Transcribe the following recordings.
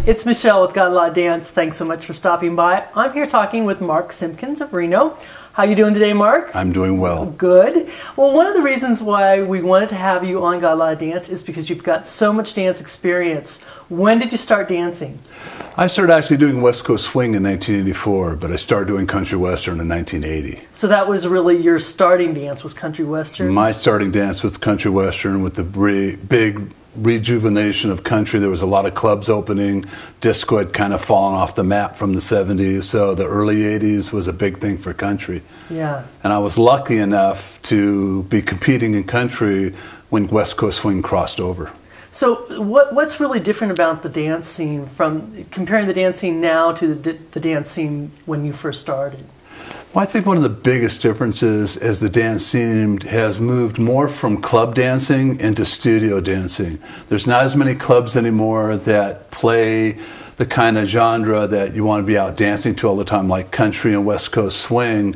It's Michelle with Got a Lot Dance. Thanks so much for stopping by. I'm here talking with Mark Simpkins of Reno. How you doing today, Mark? I'm doing well. Good. Well, one of the reasons why we wanted to have you on Got a Lot of Dance is because you've got so much dance experience. When did you start dancing? I started actually doing West Coast swing in 1984, but I started doing country western in 1980. So that was really your starting dance, was country western? My starting dance was country western with the big rejuvenation of country. There was a lot of clubs opening. Disco had kind of fallen off the map from the 70s, so the early 80s was a big thing for country. Yeah. And I was lucky enough to be competing in country when West Coast swing crossed over. So what's really different about the dance scene from comparing the dance scene now to the dance scene when you first started? Well, I think one of the biggest differences is the dance scene has moved more from club dancing into studio dancing. There's not as many clubs anymore that play the kind of genre that you want to be out dancing to all the time, like country and West Coast swing.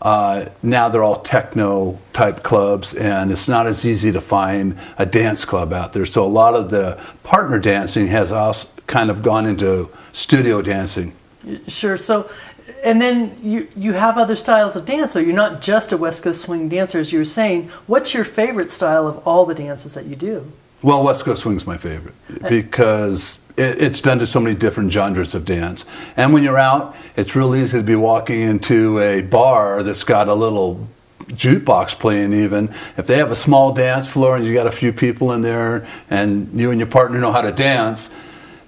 Now they're all techno type clubs, and it's not as easy to find a dance club out there. So a lot of the partner dancing has also kind of gone into studio dancing. Sure. So, and then you have other styles of dance, so you're not just a West Coast swing dancer, as you were saying. What's your favorite style of all the dances that you do? Well, West Coast swing's my favorite because it's done to so many different genres of dance. And when you're out, it's real easy to be walking into a bar that's got a little jukebox playing even. If they have a small dance floor and you got a few people in there and you and your partner know how to dance,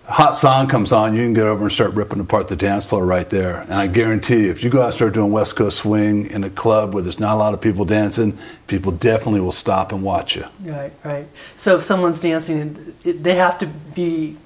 a hot song comes on, you can get over and start ripping apart the dance floor right there. And I guarantee you, if you go out and start doing West Coast swing in a club where there's not a lot of people dancing, people definitely will stop and watch you. Right, right. So if someone's dancing, they have to be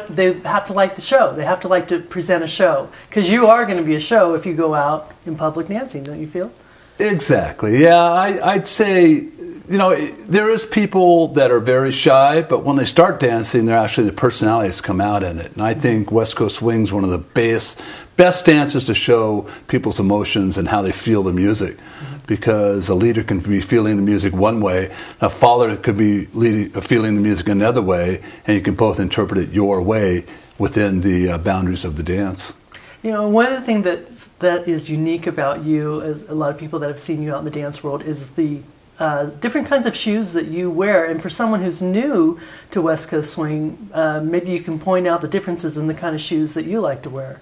they have to like the show. They have to like to present a show, because you are going to be a show if you go out in public dancing, don't you feel? Exactly. Yeah, I'd say, you know, there is people that are very shy, but when they start dancing, they're actually, the personalities come out in it. And I think West Coast swing's one of the best dances to show people's emotions and how they feel the music. Because a leader can be feeling the music one way, a follower could be feeling the music another way, and you can both interpret it your way within the boundaries of the dance. You know, one of the things that is unique about you, as a lot of people that have seen you out in the dance world, is the different kinds of shoes that you wear. And for someone who's new to West Coast swing, maybe you can point out the differences in the kind of shoes that you like to wear.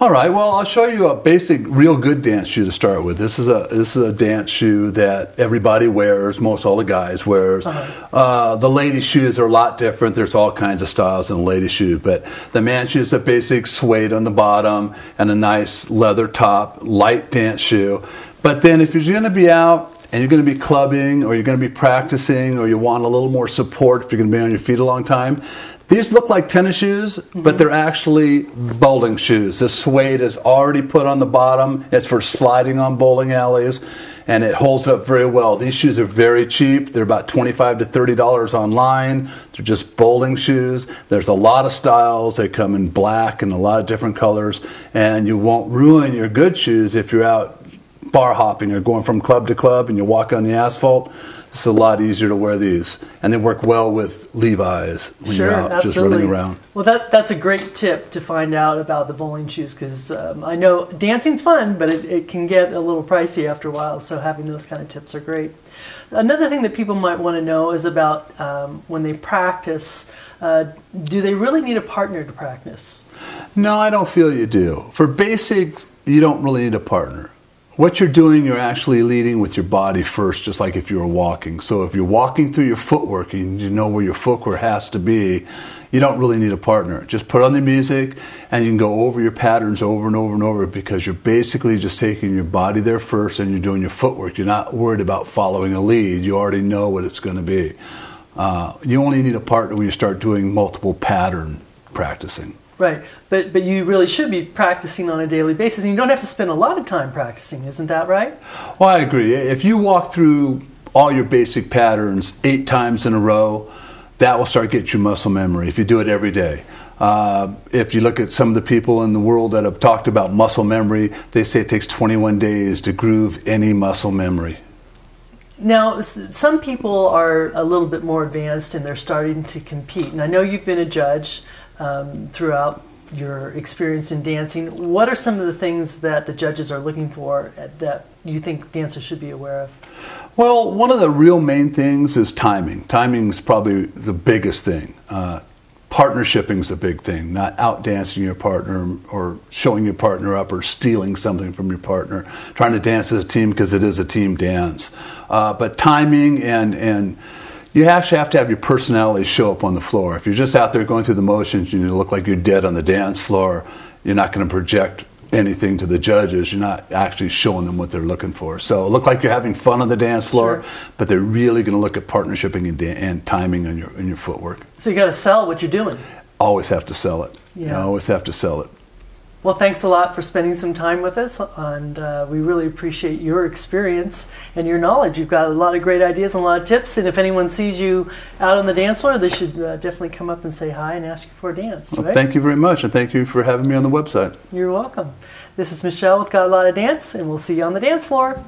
All right. Well, I'll show you a basic, real good dance shoe to start with. This is a dance shoe that everybody wears. Most all the guys wears. The ladies' shoes are a lot different. There's all kinds of styles in the ladies' shoe, but the man shoe is a basic suede on the bottom and a nice leather top, light dance shoe. But then, if you're going to be out and you're going to be clubbing, or you're going to be practicing, or you want a little more support if you're going to be on your feet a long time, these look like tennis shoes, but they're actually bowling shoes. The suede is already put on the bottom. It's for sliding on bowling alleys, and it holds up very well. These shoes are very cheap. They're about $25 to $30 online. They're just bowling shoes. There's a lot of styles. They come in black and a lot of different colors, and you won't ruin your good shoes if you're out bar hopping or going from club to club and you walk on the asphalt. It's a lot easier to wear these, and they work well with Levi's when you're out absolutely. Just running around. Well, that's a great tip to find out about the bowling shoes, because I know dancing's fun, but it can get a little pricey after a while, so having those kind of tips are great. Another thing that people might want to know is about when they practice, do they really need a partner to practice? No, I don't feel you do. For basic, you don't really need a partner. What you're doing, you're actually leading with your body first, just like if you were walking. So if you're walking through your footwork and you know where your footwork has to be, you don't really need a partner. Just put on the music and you can go over your patterns over and over and over, because you're basically just taking your body there first and you're doing your footwork. You're not worried about following a lead. You already know what it's going to be. You only need a partner when you start doing multiple pattern practicing. Right, but you really should be practicing on a daily basis, and you don't have to spend a lot of time practicing, isn't that right? Well, I agree. If you walk through all your basic patterns 8 times in a row, that will start getting you muscle memory if you do it every day. If you look at some of the people in the world that have talked about muscle memory, they say it takes 21 days to groove any muscle memory. Now, some people are a little bit more advanced and they're starting to compete. And I know you've been a judge. throughout your experience in dancing. What are some of the things that the judges are looking for that you think dancers should be aware of? Well, one of the real main things is timing. Timing is probably the biggest thing. Partnershiping is a big thing, not out-dancing your partner or showing your partner up or stealing something from your partner. Trying to dance as a team because it is a team dance. But timing and you actually have to have your personality show up on the floor. If you're just out there going through the motions and you look like you're dead on the dance floor, you're not going to project anything to the judges. You're not actually showing them what they're looking for. So look like you're having fun on the dance floor, sure, but they're really going to look at partnershiping and timing in your footwork. So you got to sell what you're doing. Always have to sell it. Yeah. You always have to sell it. Well, thanks a lot for spending some time with us, and we really appreciate your experience and your knowledge. You've got a lot of great ideas and a lot of tips, and if anyone sees you out on the dance floor, they should definitely come up and say hi and ask you for a dance. Well, right? Thank you very much, and thank you for having me on the website. You're welcome. This is Michelle with Got a Lot of Dance, and we'll see you on the dance floor.